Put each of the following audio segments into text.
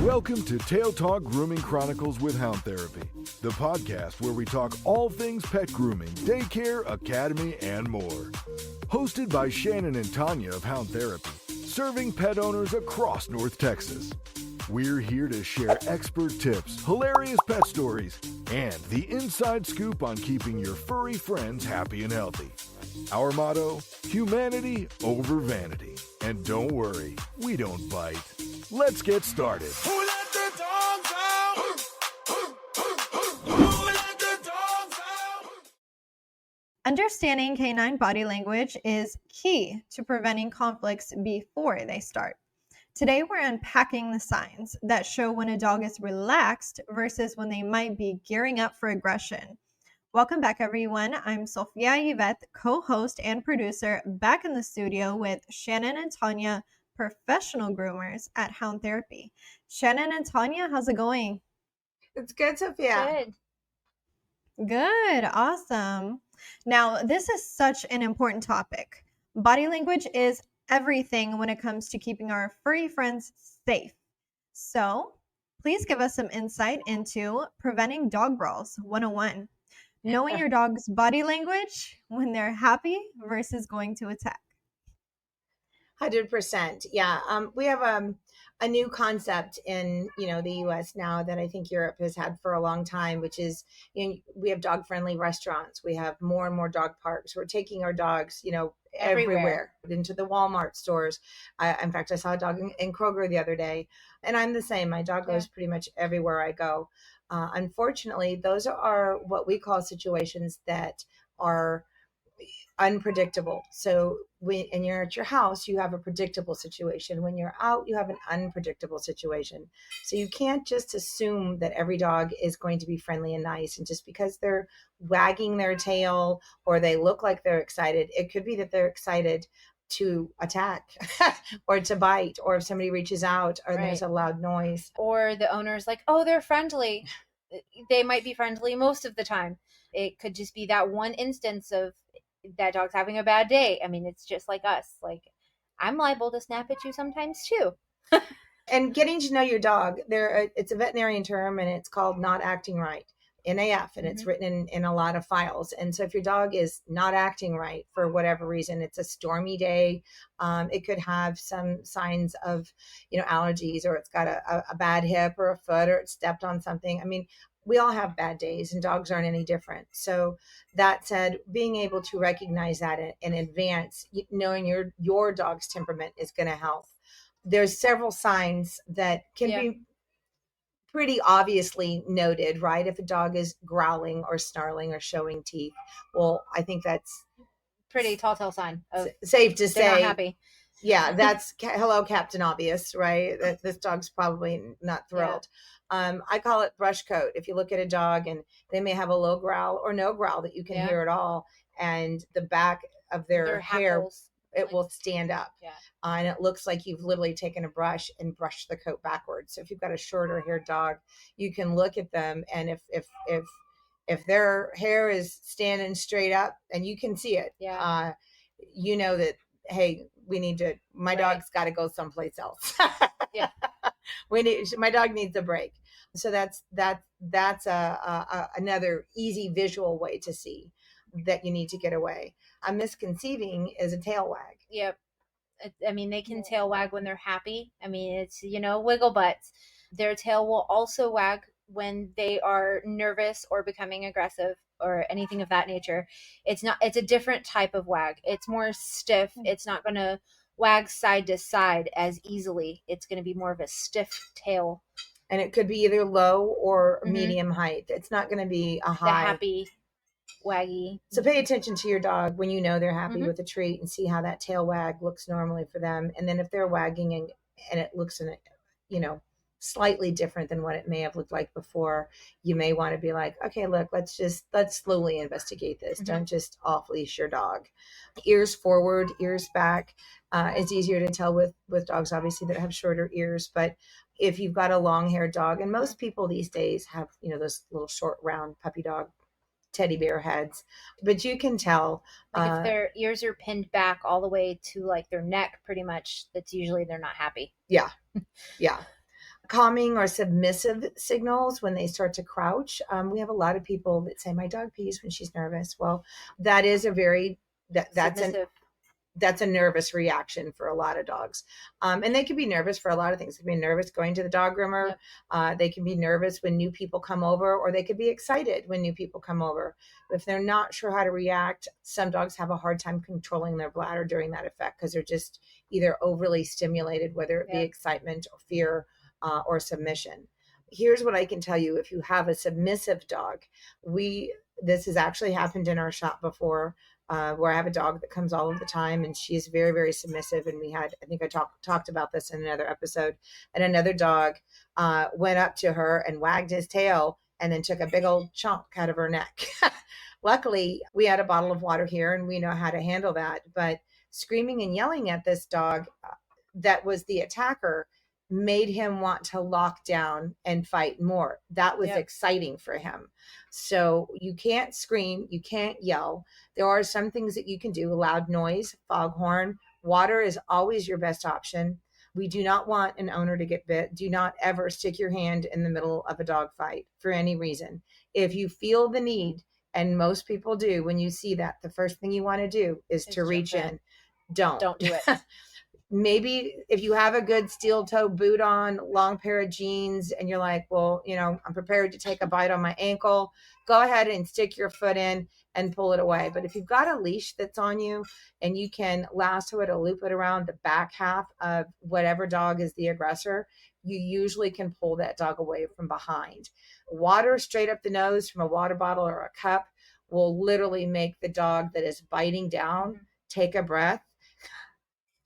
Welcome to Tail Talk Grooming Chronicles with Hound Therapy, the podcast where we talk all things pet grooming, daycare, academy, and more. Hosted by Shannon and Tanya of Hound Therapy, serving pet owners across North Texas. We're here to share expert tips, hilarious pet stories, and the inside scoop on keeping your furry friends happy and healthy. Our motto, humanity over vanity. And don't worry, we don't bite. Let's get started. Who let the dogs out? Who let the dogs out? Understanding canine body language is key to preventing conflicts before they start. Today, we're unpacking the signs that show when a dog is relaxed versus when they might be gearing up for aggression. Welcome back, everyone. I'm Sophia Yvette, co-host and producer, back in the studio with Shannon and Tanya, professional groomers at Hound Therapy. Shannon and Tanya, how's it going? It's good, Sophia. Good. Awesome. Now, this is such an important topic. Body language is everything when it comes to keeping our furry friends safe. So, please give us some insight into preventing dog brawls 101. Knowing your dog's body language when they're happy versus going to attack. 100%. Yeah. We have a new concept in, the US now that I think Europe has had for a long time, which is, we have dog friendly restaurants. We have more and more dog parks. We're taking our dogs, everywhere into the Walmart stores. In fact, I saw a dog in Kroger the other day, and I'm the same. My dog goes pretty much everywhere I go. Unfortunately, those are what we call situations that are unpredictable. So when you're at your house, you have a predictable situation. When you're out, you have an unpredictable situation. So you can't just assume that every dog is going to be friendly and nice. And just because they're wagging their tail or they look like they're excited, it could be that they're excited to attack or to bite, or if somebody reaches out or there's a loud noise. Or the owner's like, oh, they're friendly. They might be friendly most of the time. It could just be that one instance of that dog's having a bad day. I mean, it's just like us. Like, I'm liable to snap at you sometimes too. And getting to know your dog, it's a veterinarian term, and it's called not acting right, NAF, and it's written in a lot of files. And so if your dog is not acting right for whatever reason, it's a stormy day, it could have some signs of, allergies, or it's got a bad hip or a foot, or it stepped on something. I mean, we all have bad days, and dogs aren't any different. So that said, being able to recognize that in advance, knowing your dog's temperament is going to help. There's several signs that can be pretty obviously noted, right? If a dog is growling or snarling or showing teeth, well, I think that's pretty telltale sign of safe to say. They're not happy. Yeah, that's hello, Captain Obvious, right? That this dog's probably not thrilled. I call it brush coat. If you look at a dog and they may have a low growl or no growl that you can hear at all, and the back of their hair, it will stand up. And it looks like you've literally taken a brush and brushed the coat backwards. So if you've got a shorter haired dog, you can look at them, and if their hair is standing straight up and you can see it, you know that, hey, my dog's got to go someplace else. My dog needs a break. So that's another easy visual way to see that you need to get away. A misconceiving is a tail wag. Yep. I mean, they can tail wag when they're happy. I mean, it's, wiggle butts. Their tail will also wag when they are nervous or becoming aggressive or anything of that nature. It's a different type of wag. It's more stiff. It's not going to wag side to side as easily. It's going to be more of a stiff tail. And it could be either low or medium height. It's not going to be a high. The happy waggy. So pay attention to your dog when you know they're happy with a treat, and see how that tail wag looks normally for them. And then if they're wagging and it looks slightly different than what it may have looked like before, you may want to be like, okay, look, let's slowly investigate this. Don't just off leash your dog. Ears forward, ears back. It's easier to tell with dogs, obviously, that have shorter ears. But if you've got a long haired dog, and most people these days have, those little short, round puppy dog teddy bear heads, but you can tell. Like if their ears are pinned back all the way to like their neck, pretty much, that's usually they're not happy. Yeah. Yeah. Calming or submissive signals when they start to crouch. We have a lot of people that say, my dog pees when she's nervous. Well, that is a very, that's a nervous reaction for a lot of dogs. And they can be nervous for a lot of things. They can be nervous going to the dog groomer. Yep. They can be nervous when new people come over, or they could be excited when new people come over. If they're not sure how to react, some dogs have a hard time controlling their bladder during that effect because they're just either overly stimulated, whether it be excitement or fear or submission. Here's what I can tell you. If you have a submissive dog, this has actually happened in our shop before. Where I have a dog that comes all of the time, and she's very, very submissive. And I think I talked about this in another episode, and another dog went up to her and wagged his tail and then took a big old chunk out of her neck. Luckily, we had a bottle of water here and we know how to handle that. But screaming and yelling at this dog that was the attacker made him want to lock down and fight more. That was exciting for him. So you can't scream, you can't yell. There are some things that you can do: loud noise, foghorn. Water is always your best option. We do not want an owner to get bit. Do not ever stick your hand in the middle of a dog fight for any reason. If you feel the need, and most people do, when you see that, the first thing you want to do is to reach in. Don't do it. Maybe if you have a good steel toe boot on, long pair of jeans, and you're like, well, I'm prepared to take a bite on my ankle, go ahead and stick your foot in and pull it away. But if you've got a leash that's on you and you can lasso it or loop it around the back half of whatever dog is the aggressor, you usually can pull that dog away from behind. Water straight up the nose from a water bottle or a cup will literally make the dog that is biting down take a breath,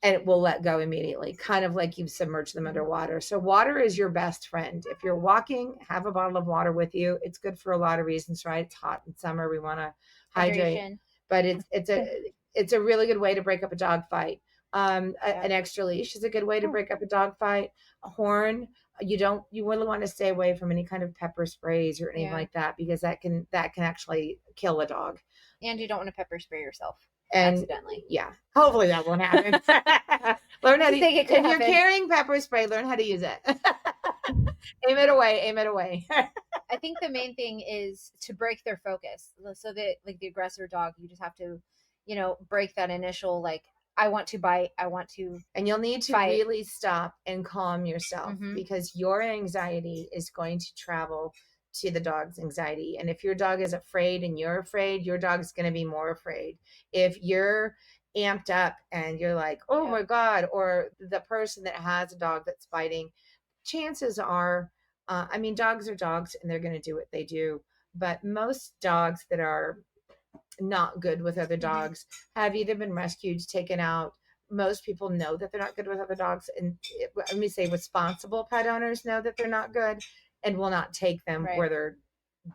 and it will let go immediately, kind of like you've submerged them underwater. So water is your best friend. If you're walking, have a bottle of water with you. It's good for a lot of reasons, right? It's hot in summer. We want to hydrate. Hydration. But it's a really good way to break up a dog fight. An extra leash is a good way to break up a dog fight. A horn. You really want to stay away from any kind of pepper sprays or anything like that, because that can actually kill a dog. And you don't want to pepper spray yourself. And accidentally. Hopefully that won't happen. Learn how to, if happen. You're carrying pepper spray, learn how to use it. Aim it away. I think the main thing is to break their focus. So that, like the aggressor dog, you just have to, break that initial, like, I want to bite, I want to. And you'll need to really stop and calm yourself, because your anxiety is going to travel to the dog's anxiety. And if your dog is afraid and you're afraid, your dog's going to be more afraid. If you're amped up and you're like, oh my God, or the person that has a dog that's fighting, chances are, dogs are dogs and they're going to do what they do. But most dogs that are not good with other dogs have either been rescued, taken out. Most people know that they're not good with other dogs. And let me say, responsible pet owners know that they're not good and will not take them where they're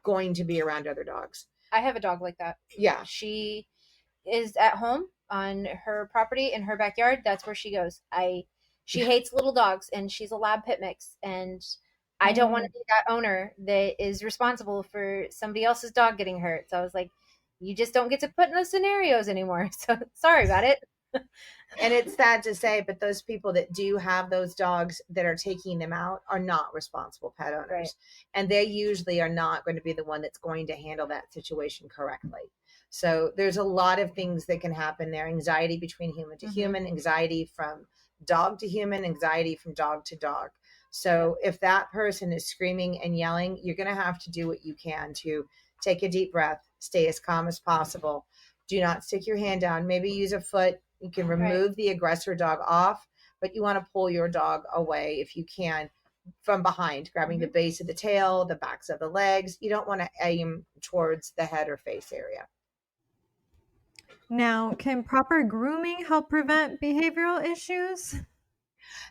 going to be around other dogs. I have a dog like that. Yeah. She is at home on her property in her backyard. That's where she goes. She hates little dogs, and she's a lab pit mix. And I don't want to be that owner that is responsible for somebody else's dog getting hurt. So I was like, you just don't get to put in those scenarios anymore. So sorry about it. And it's sad to say, but those people that do have those dogs that are taking them out are not responsible pet owners. Right. And they usually are not going to be the one that's going to handle that situation correctly. So there's a lot of things that can happen there. Anxiety between human to human, anxiety from dog to human, anxiety from dog to dog. So if that person is screaming and yelling, you're going to have to do what you can to take a deep breath, stay as calm as possible. Do not stick your hand down. Maybe use a foot. You can remove the aggressor dog off, but you want to pull your dog away if you can from behind, grabbing the base of the tail, the backs of the legs. You don't want to aim towards the head or face area. Now, can proper grooming help prevent behavioral issues?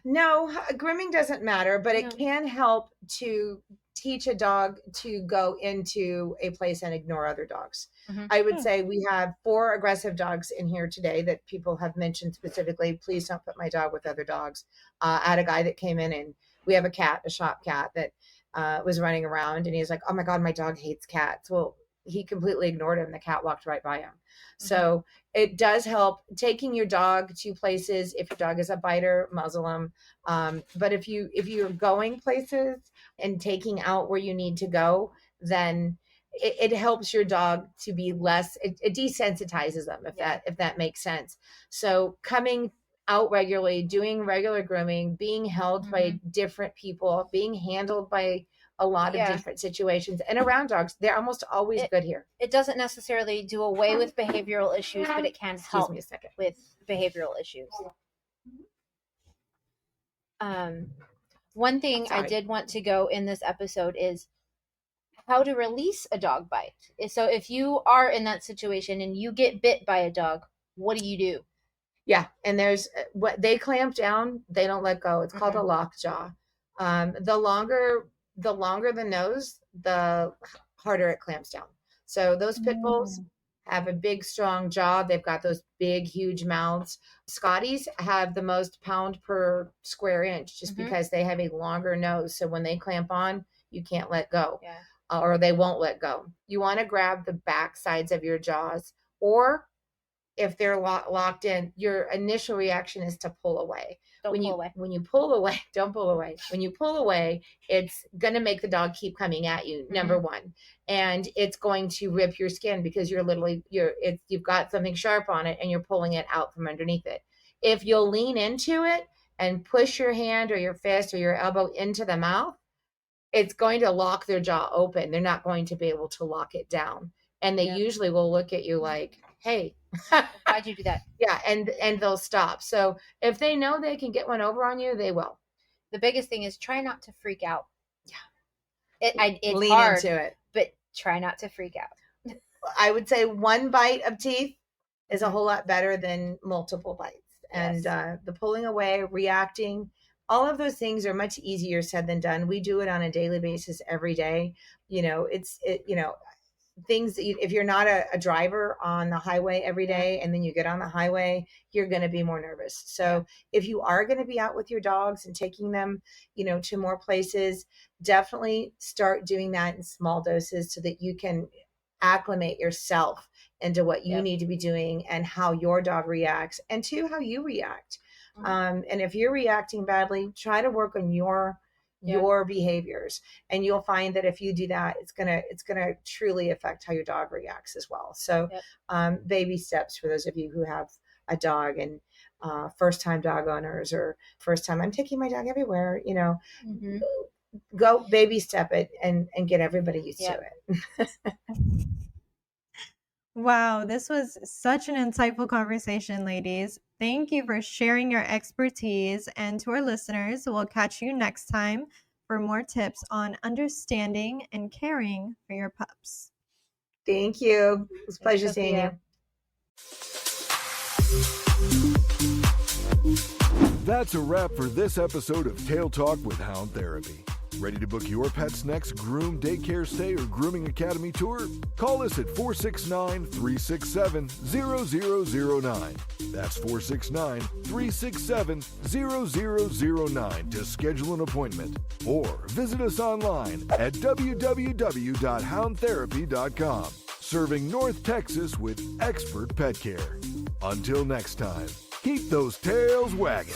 No, grooming doesn't matter, but it can help to teach a dog to go into a place and ignore other dogs. I would say we have 4 aggressive dogs in here today that people have mentioned specifically. Please don't put my dog with other dogs. I had a guy that came in, and we have a cat, a shop cat that was running around, and he's like, oh my God, my dog hates cats. Well, he completely ignored him. The cat walked right by him. So it does help taking your dog to places. If your dog is a biter, muzzle him. But if you're going places and taking out where you need to go, then it helps your dog to be less, it desensitizes them, if that makes sense. So coming out regularly, doing regular grooming, being held by different people, being handled by a lot of different situations, and around dogs, they're almost always good here. It doesn't necessarily do away with behavioral issues, but it can help with behavioral issues. One thing I did want to go in this episode is how to release a dog bite. So if you are in that situation and you get bit by a dog, what do you do? Yeah, and there's what they clamp down, they don't let go. It's called a lockjaw. The longer the nose, the harder it clamps down. So those pit bulls have a big, strong jaw. They've got those big, huge mouths. Scotties have the most pound per square inch just because they have a longer nose. So when they clamp on, you can't let go. Yeah. Or they won't let go. You want to grab the back sides of your jaws, or if they're locked in, your initial reaction is to pull away. When you pull away, don't pull away. When you pull away, it's going to make the dog keep coming at you, number one. And it's going to rip your skin because you've got something sharp on it and you're pulling it out from underneath it. If you'll lean into it and push your hand or your fist or your elbow into the mouth, it's going to lock their jaw open. They're not going to be able to lock it down. And they usually will look at you like, hey, why'd you do that? Yeah. And they'll stop. So if they know they can get one over on you, they will. The biggest thing is try not to freak out. Yeah. It's lean hard, into it, but try not to freak out. I would say one bite of teeth is a whole lot better than multiple bites. And the pulling away, reacting, all of those things are much easier said than done. We do it on a daily basis every day. Things that if you're not a driver on the highway every day and then you get on the highway, you're going to be more nervous. So if you are going to be out with your dogs and taking them, to more places, definitely start doing that in small doses so that you can acclimate yourself into what you need to be doing and how your dog reacts, and to how you react. And if you're reacting badly, try to work on your behaviors, and you'll find that if you do that, it's gonna truly affect how your dog reacts as well. So baby steps for those of you who have a dog and first time dog owners, or first time I'm taking my dog everywhere, go baby step it and get everybody used to it. Wow, this was such an insightful conversation, ladies. Thank you for sharing your expertise. And to our listeners, we'll catch you next time for more tips on understanding and caring for your pups. Thank you. It was a pleasure seeing you. That's a wrap for this episode of Tail Talk with Hound Therapy. Ready to book your pet's next groom, daycare stay, or grooming academy tour? Call us at 469-367-0009. That's 469-367-0009 to schedule an appointment. Or visit us online at www.houndtherapy.com. Serving North Texas with expert pet care. Until next time, keep those tails wagging.